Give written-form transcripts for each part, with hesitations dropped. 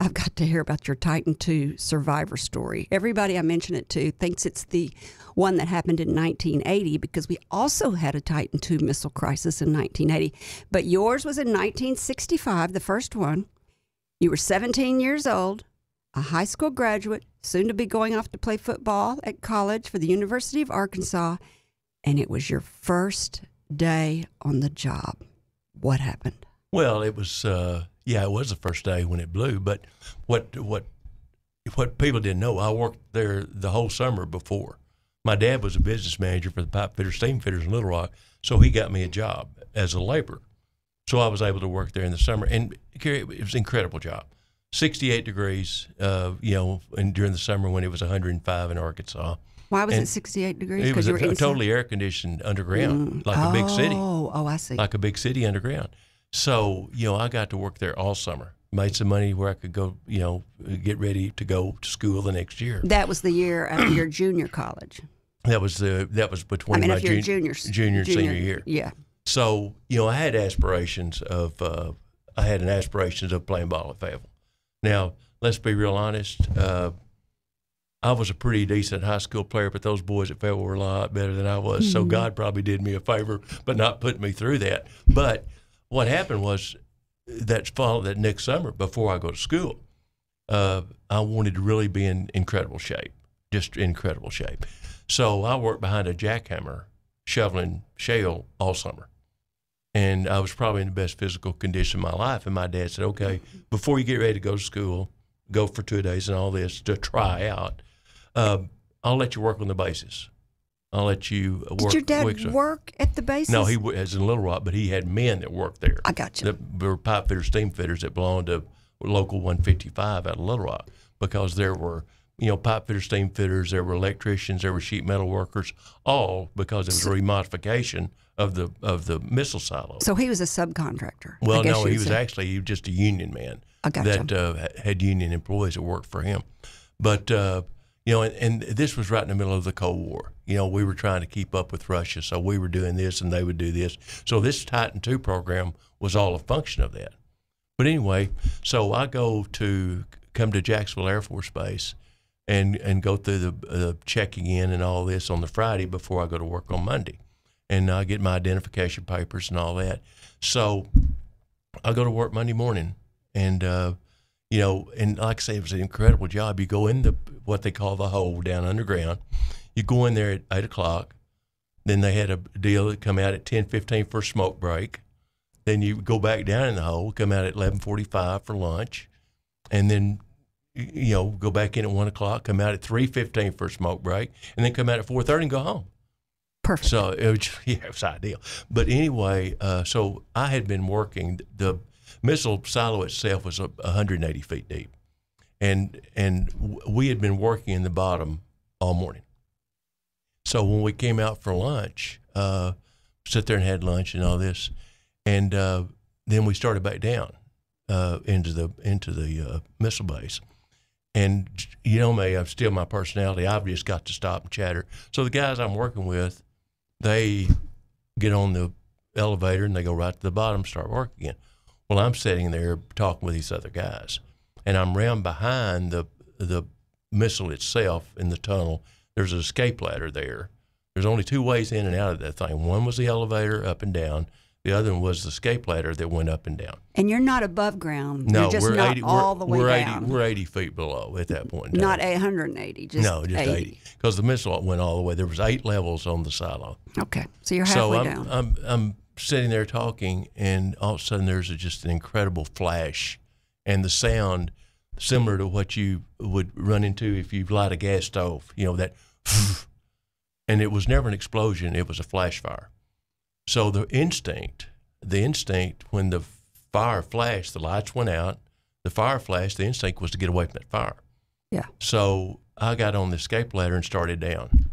I've got to hear about your Titan II survivor story. Everybody I mention it to thinks it's the one that happened in 1980 because we also had a Titan II missile crisis in 1980. But yours was in 1965, the first one. You were 17 years old, a high school graduate, soon to be going off to play football at college for the University of Arkansas, and it was your first day on the job. What happened? Well, it was it was the first day when it blew. But what people didn't know, I worked there the whole summer before. My dad was a business manager for the pipe fitters, steam fitters in Little Rock, so he got me a job as a laborer. So I was able to work there in the summer, and it was an incredible job. 68 degrees, and during the summer when it was 105 in Arkansas. Why was it 68 degrees? It was totally air conditioned underground, like a big city. Oh, I see. Like a big city underground. So, I got to work there all summer. Made some money where I could go, get ready to go to school the next year. That was the year after your junior college. That was between my junior and senior year. Yeah. So, I had aspirations of playing ball at Fayetteville. Now, let's be real honest. I was a pretty decent high school player, but those boys at Fayetteville were a lot better than I was. So God probably did me a favor, but not putting me through that. But what happened was that next summer, before I go to school, I wanted to really be in incredible shape, just incredible shape. So I worked behind a jackhammer, shoveling shale all summer. And I was probably in the best physical condition of my life. And my dad said, okay, before you get ready to go to school, go for 2 days and all this to try out, I'll let you work on the bases. I'll let you work. Did your dad work at the bases? No, he was in Little Rock, but he had men that worked there. I got you. There were pipe fitters, steam fitters that belonged to Local 155 out of Little Rock, because there were, pipe fitters, steam fitters, there were electricians, there were sheet metal workers, all because it was a remodification of the missile silo. So he was a subcontractor. Well, no, he was just a union man. I got you. That had union employees that worked for him. But and this was right in the middle of the Cold War. We were trying to keep up with Russia, so we were doing this and they would do this. So this Titan II program was all a function of that. But anyway, so I come to Jacksonville Air Force Base and go through the checking in and all this on the Friday before I go to work on Monday. And I get my identification papers and all that. So I go to work Monday morning, and and like I say, it was an incredible job. You go in what they call the hole down underground. You go in there at 8 o'clock. Then they had a deal that come out at 10:15 for a smoke break. Then you go back down in the hole, come out at 11:45 for lunch, and then go back in at 1 o'clock, come out at 3:15 for a smoke break, and then come out at 4:30 and go home. Perfect. So it was ideal. But anyway, so I had been working. The missile silo itself was 180 feet deep, and we had been working in the bottom all morning. So when we came out for lunch, sit there and had lunch and all this, and then we started back down into the missile base. And me, I'm still my personality. I've just got to stop and chatter. So the guys I'm working with, they get on the elevator and they go right to the bottom, start working again. Well, I'm sitting there talking with these other guys, and I'm round behind the missile itself in the tunnel. There's an escape ladder there. There's only 2 ways in and out of that thing. One was the elevator up and down. The other one was the escape ladder that went up and down. And you're not above ground. No, you're just we're not 80, all the way down. We're 80 feet below at that point in time. Not 180, just no, just 80. Because the missile went all the way. There was 8 levels on the silo. Okay, so you're halfway down. I'm sitting there talking, and all of a sudden there's just an incredible flash, and the sound similar to what you would run into if you light a gas stove. That, and it was never an explosion. It was a flash fire. So the instinct when the fire flashed, the lights went out, the fire flashed, the instinct was to get away from that fire. Yeah. So I got on the escape ladder and started down.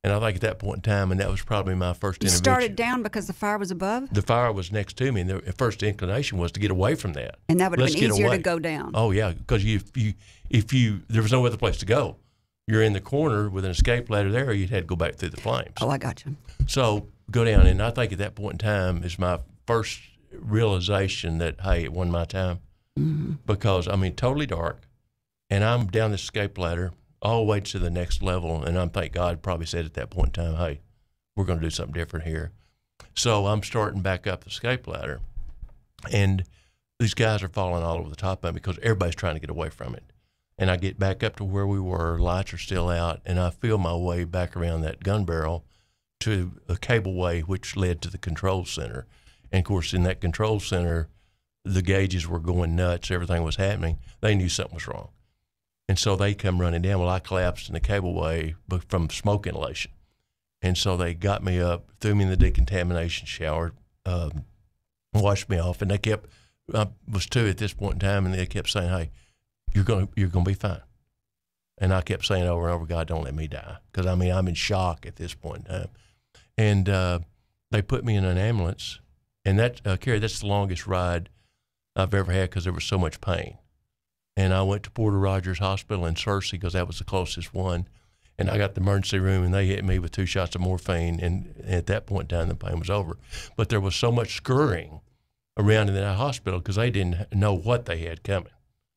And I think at that point in time, and that was probably my first intervention. You started down because the fire was above? The fire was next to me, and the first inclination was to get away from that. And that would have been easier to go down. Oh, yeah, because if there was no other place to go. You're in the corner with an escape ladder there, you'd had to go back through the flames. Oh, I got you. So go down, and I think at that point in time is my first realization that, hey, it wasn't my time. because, I mean, totally dark. And I'm down the escape ladder all the way to the next level. And I'm thank God probably said at that point in time, hey, we're going to do something different here. So I'm starting back up the escape ladder. And these guys are falling all over the top of me because everybody's trying to get away from it. And I get back up to where we were, lights are still out, and I feel my way back around that gun barrel to a cableway which led to the control center. And, of course, in that control center, the gauges were going nuts. Everything was happening. They knew something was wrong. And so they come running down. Well, I collapsed in the cableway from smoke inhalation. And so they got me up, threw me in the decontamination shower, washed me off, and they kept – I was 2 at this point in time, and they kept saying, hey, you're going to be fine. And I kept saying over and over, God, don't let me die. Because, I mean, I'm in shock at this point in time. And they put me in an ambulance. And that, Kerry, that's the longest ride I've ever had because there was so much pain. And I went to Porter Rogers Hospital in Searcy because that was the closest one. And I got the emergency room, and they hit me with 2 shots of morphine. And at that point in time, the pain was over. But there was so much scurrying around in that hospital because they didn't know what they had coming.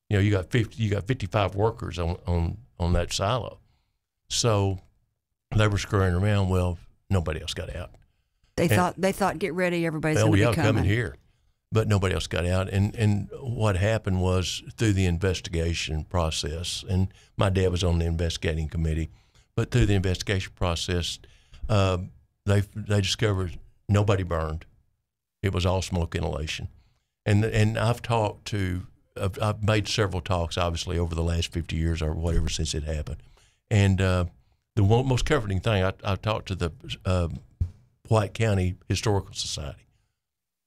You know, you got 55 workers on that silo. So they were scurrying around. Well, nobody else got out. They thought, get ready, everybody's going to be coming. Coming here. But nobody else got out. And what happened was through the investigation process, and my dad was on the investigating committee, but through the investigation process, they discovered nobody burned. It was all smoke inhalation. And I've made several talks, obviously, over the last 50 years or whatever since it happened. And the most comforting thing, I talked to the White County Historical Society.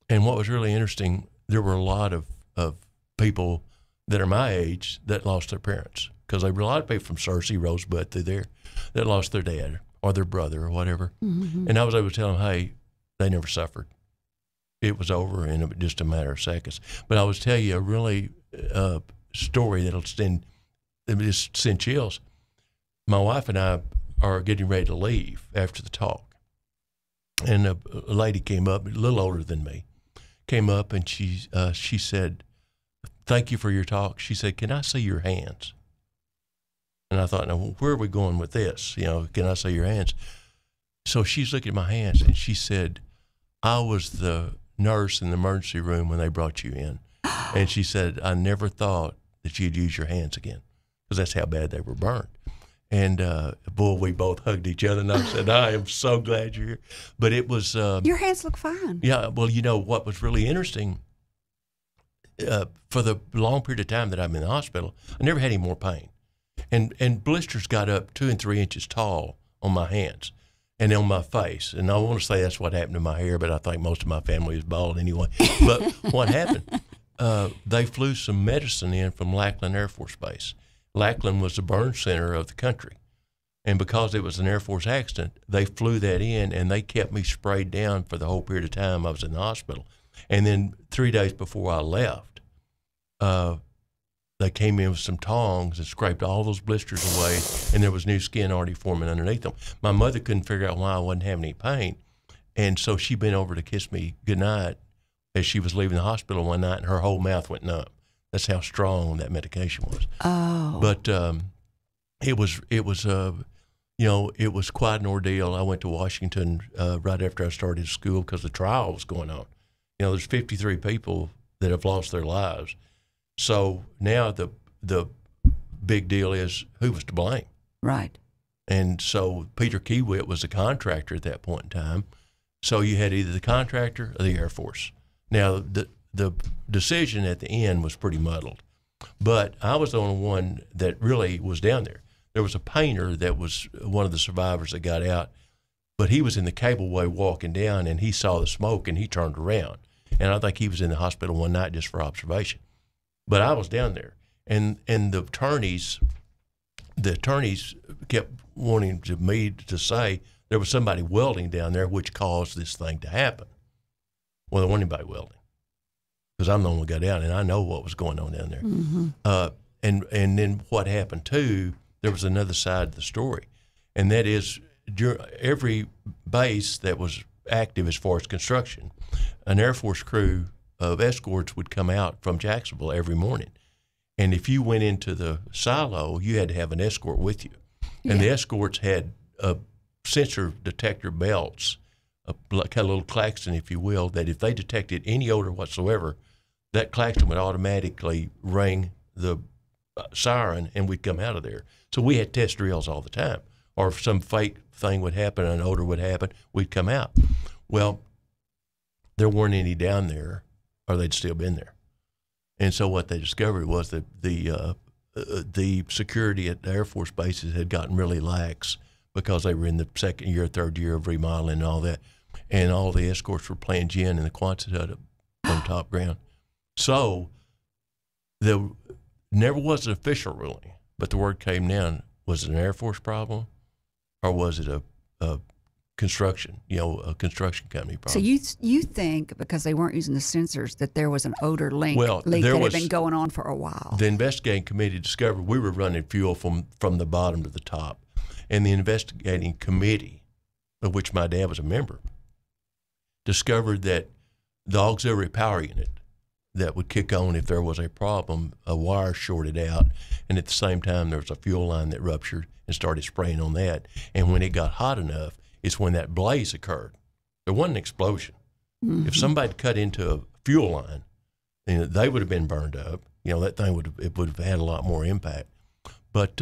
And what was really interesting, there were a lot of people that are my age that lost their parents. Because there were a lot of people from Searcy, Rosebud, through there, that lost their dad or their brother or whatever. Mm-hmm. And I was able to tell them, hey, they never suffered. It was over in just a matter of seconds. But I was tell you a really story that'll send chills. My wife and I are getting ready to leave after the talk. And a lady came up, a little older than me, came up and she said, thank you for your talk. She said, can I see your hands? And I thought, now, where are we going with this? You know, can I see your hands? So she's looking at my hands and she said, I was the nurse in the emergency room when they brought you in. And she said, I never thought that you'd use your hands again because that's how bad they were burned. And, boy, we both hugged each other, and I said, I am so glad you're here. But it was... your hands look fine. Yeah, well, you know, what was really interesting, for the long period of time that I'm in the hospital, I never had any more pain. And blisters got up 2 and 3 inches tall on my hands and on my face. And I want to say that's what happened to my hair, but I think most of my family is bald anyway. But what happened, they flew some medicine in from Lackland Air Force Base. Lackland was the burn center of the country. And because it was an Air Force accident, they flew that in, and they kept me sprayed down for the whole period of time I was in the hospital. And then 3 days before I left, they came in with some tongs and scraped all those blisters away, and there was new skin already forming underneath them. My mother couldn't figure out why I wasn't having any pain, and so she bent over to kiss me goodnight as she was leaving the hospital one night, and her whole mouth went numb. That's how strong that medication was. Oh. But it was quite an ordeal. I went to Washington right after I started school because the trial was going on. You know, there's 53 people that have lost their lives. So now the big deal is who was to blame. Right. And so Peter Kiewit was a contractor at that point in time. So you had either the contractor or the Air Force. Now, the decision at the end was pretty muddled, but I was the only one that really was down there. There was a painter that was one of the survivors that got out, but he was in the cableway walking down, and he saw the smoke, and he turned around. And I think he was in the hospital one night just for observation. But I was down there, and the attorneys kept wanting me to say there was somebody welding down there which caused this thing to happen. Well, there wasn't anybody welding, because I'm the one who got out, and I know what was going on down there. Mm-hmm. And then what happened, too, there was another side to the story, and that is every base that was active as far as construction, an Air Force crew of escorts would come out from Jacksonville every morning. And if you went into the silo, you had to have an escort with you. And the escorts had sensor detector belts, like a little klaxon, if you will, that if they detected any odor whatsoever, that klaxon would automatically ring the siren, and we'd come out of there. So we had test drills all the time. Or if some fake thing would happen, an odor would happen, we'd come out. Well, there weren't any down there, or they'd still been there. And so what they discovered was that the security at the Air Force bases had gotten really lax because they were in the second year, third year of remodeling and all that. And all the escorts were playing gin in the Quonset hut on top ground. So there never was an official ruling, but the word came down, was it an Air Force problem or was it a construction, a construction company problem? So you think because they weren't using the sensors that there was an odor leak that had been going on for a while? The investigating committee discovered we were running fuel from the bottom to the top. And the investigating committee, of which my dad was a member, discovered that the auxiliary power unit that would kick on if there was a problem, a wire shorted out, and at the same time there was a fuel line that ruptured and started spraying on that. And when it got hot enough, it's when that blaze occurred. There wasn't an explosion. Mm-hmm. If somebody cut into a fuel line, they would have been burned up. That thing would have had a lot more impact. But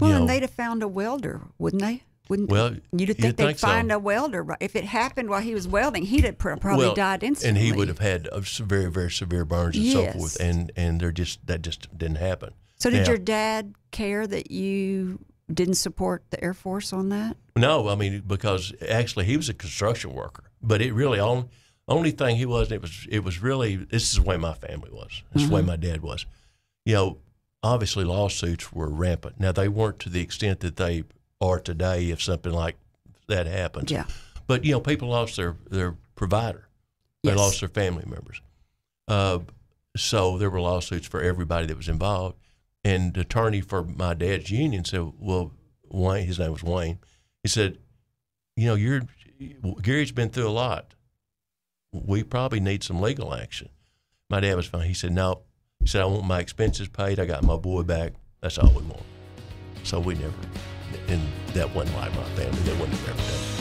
and they'd have found a welder, wouldn't they? You'd think they'd find a welder. If it happened while he was welding, he'd have probably died instantly. And he would have had very, very severe burns and so forth. And that just didn't happen. So did your dad care that you didn't support the Air Force on that? No, because actually he was a construction worker. But it really only thing he was, it was really, this is the way my family was. This is the way my dad was. Obviously lawsuits were rampant. Now they weren't to the extent that they are today if something like that happens. Yeah. But people lost their provider. They lost their family members. So there were lawsuits for everybody that was involved. And the attorney for my dad's union said, well, Wayne, his name was Wayne, he said, Gary's been through a lot. We probably need some legal action. My dad was fine. He said, no. He said, I want my expenses paid. I got my boy back. That's all we want. So we never, and that wasn't like my family. They wouldn't have ever done it.